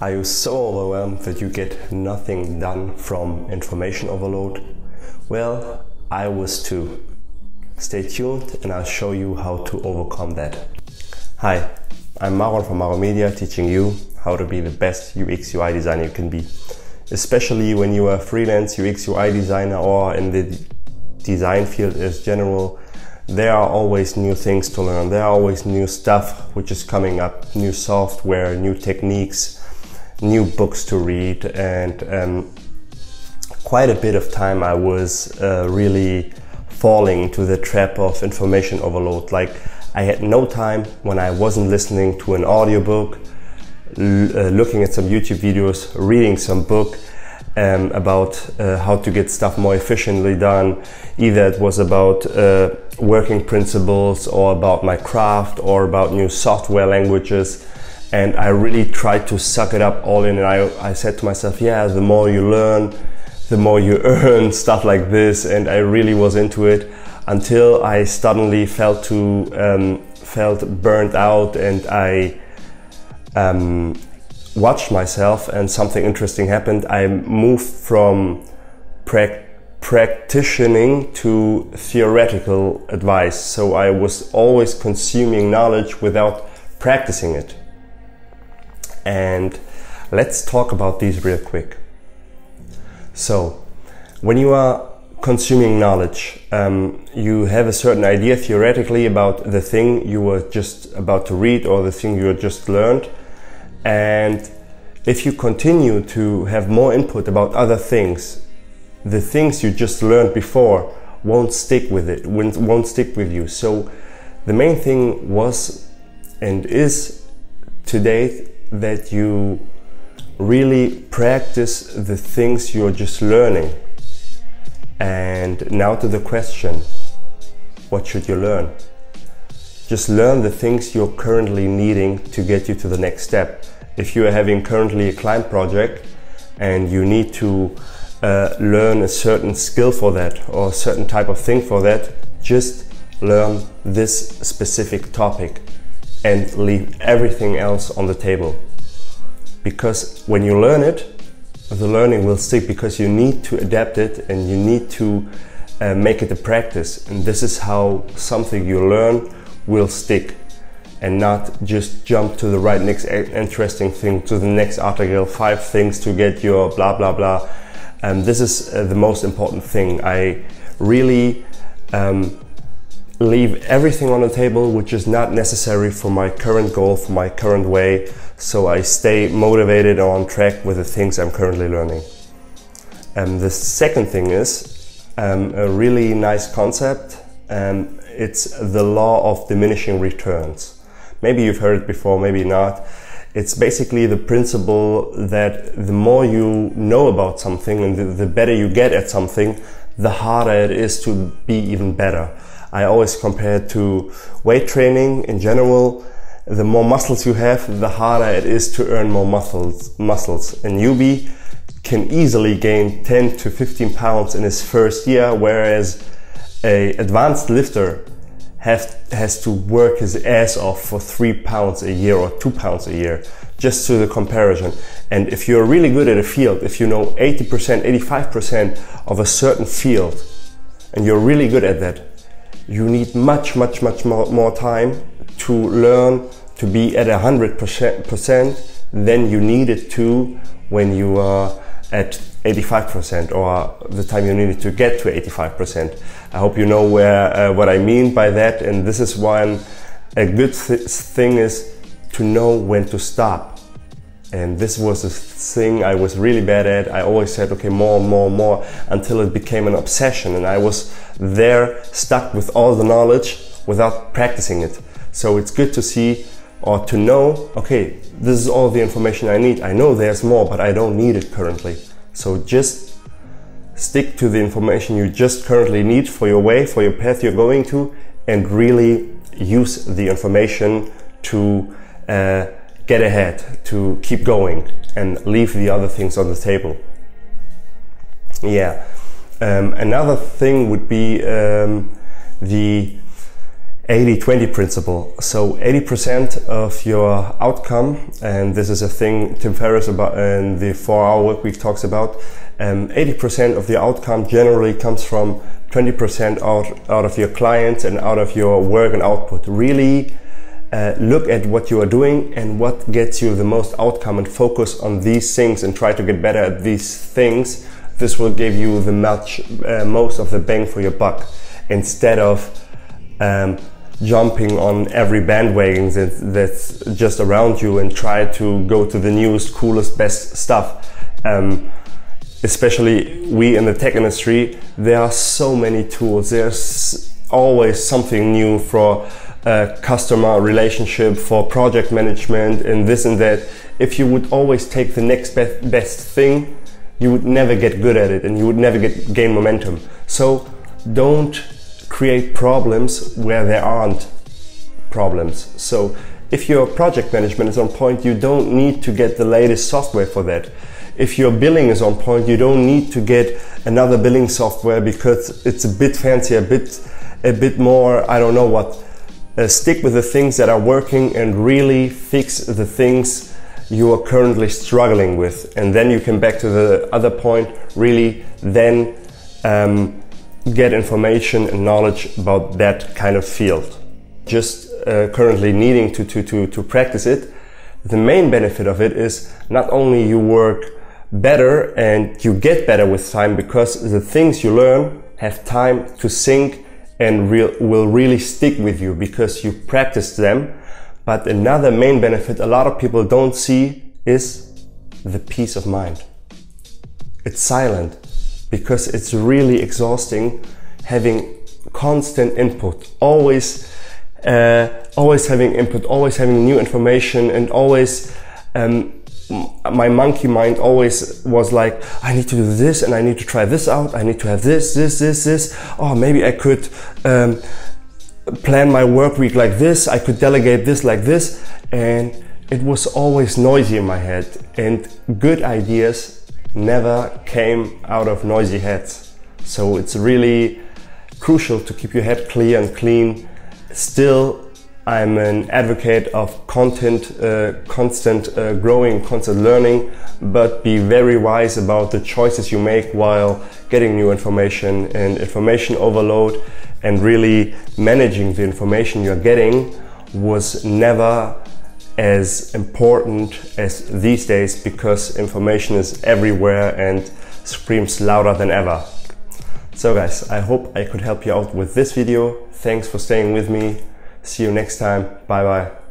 Are you so overwhelmed that you get nothing done from information overload? Well, I was too. Stay tuned and I'll show you how to overcome that. Hi, I'm Maron from Maron Media, teaching you how to be the best UX UI designer you can be. Especially when you are a freelance UX UI designer or in the design field as general, there are always new things to learn. There are always new stuff which is coming up, new software, new techniques, new books to read, and quite a bit of time I was really falling into the trap of information overload. Like, I had no time when I wasn't listening to an audiobook, looking at some YouTube videos, reading some book about how to get stuff more efficiently done. Either it was about working principles or about my craft or about new software languages. And I really tried to suck it up all in, and I said to myself, yeah, the more you learn, the more you earn, stuff like this. And I really was into it until I suddenly felt burnt out, and I watched myself and something interesting happened. I moved from practicing to theoretical advice. So I was always consuming knowledge without practicing it. And let's talk about these real quick. So when you are consuming knowledge, you have a certain idea theoretically about the thing you were just about to read or the thing you just learned. And if you continue to have more input about other things, the things you just learned before won't stick with it, won't stick with you. So the main thing was and is today that you really practice the things you're just learning. And now to the question, what should you learn? Just learn the things you're currently needing to get you to the next step. If you are having currently a client project and you need to learn a certain skill for that or a certain type of thing for that, just learn this specific topic and leave everything else on the table. Because when you learn it, the learning will stick, because you need to adapt it and you need to make it a practice. And this is how something you learn will stick, and not just jump to the right next interesting thing, to the next article, 5 things to get your blah blah blah. This is the most important thing. I really leave everything on the table which is not necessary for my current goal, for my current way, so I stay motivated or on track with the things I'm currently learning. The second thing is a really nice concept. It's the law of diminishing returns. Maybe you've heard it before, maybe not. It's basically the principle that the more you know about something and the better you get at something, the harder it is to be even better. I always compare it to weight training in general. The more muscles you have, the harder it is to earn more muscles. A newbie can easily gain 10 to 15 pounds in his first year, whereas an advanced lifter has to work his ass off for 3 pounds a year or 2 pounds a year, just to the comparison. And if you're really good at a field, if you know 80%, 85% of a certain field, and you're really good at that, you need much more time to learn to be at 100% than you needed to when you are at 85%, or the time you needed to get to 85%. I hope you know what I mean by that. And this is why a good thing is to know when to stop. And this was a thing I was really bad at. I always said, okay, more, until it became an obsession. And I was there stuck with all the knowledge without practicing it. So it's good to see or to know, okay, this is all the information I need. I know there's more, but I don't need it currently. So just stick to the information you just currently need for your way, for your path you're going to, and really use the information to get ahead, to keep going, and leave the other things on the table. Yeah. Another thing would be the 80-20 principle. So 80% of your outcome, and this is a thing Tim Ferriss about in the 4-hour work week talks about, 80% of the outcome generally comes from 20% out of your clients and out of your work and output. Really look at what you are doing and what gets you the most outcome, and focus on these things and try to get better at these things. This will give you the most of the bang for your buck, instead of jumping on every bandwagon that's just around you and try to go to the newest, coolest, best stuff. Especially we in the tech industry, there are so many tools. There's always something new for customer relationship, for project management, and this and that. If you would always take the next best thing, you would never get good at it and you would never gain momentum. So don't create problems where there aren't problems. So if your project management is on point, you don't need to get the latest software for that. If your billing is on point, you don't need to get another billing software because it's a bit fancier, a bit more, I don't know what. Stick with the things that are working and really fix the things you are currently struggling with. And then you can back to the other point, really then get information and knowledge about that kind of field. Just currently needing to practice it. The main benefit of it is not only you work better and you get better with time, because the things you learn have time to sink and will really stick with you because you practice them. But another main benefit a lot of people don't see is the peace of mind. It's silent, because it's really exhausting having constant input, always having input, always having new information, and always my monkey mind always was like, I need to do this and I need to try this out, I need to have this. Oh, maybe I could plan my work week like this, I could delegate this like this. And it was always noisy in my head, and good ideas never came out of noisy heads. So it's really crucial to keep your head clear and clean. Still, I'm an advocate of constant growing, constant learning, but be very wise about the choices you make while getting new information and information overload, and really managing the information you're getting was never as important as these days, because information is everywhere and screams louder than ever. So guys, I hope I could help you out with this video. Thanks for staying with me. See you next time. Bye bye.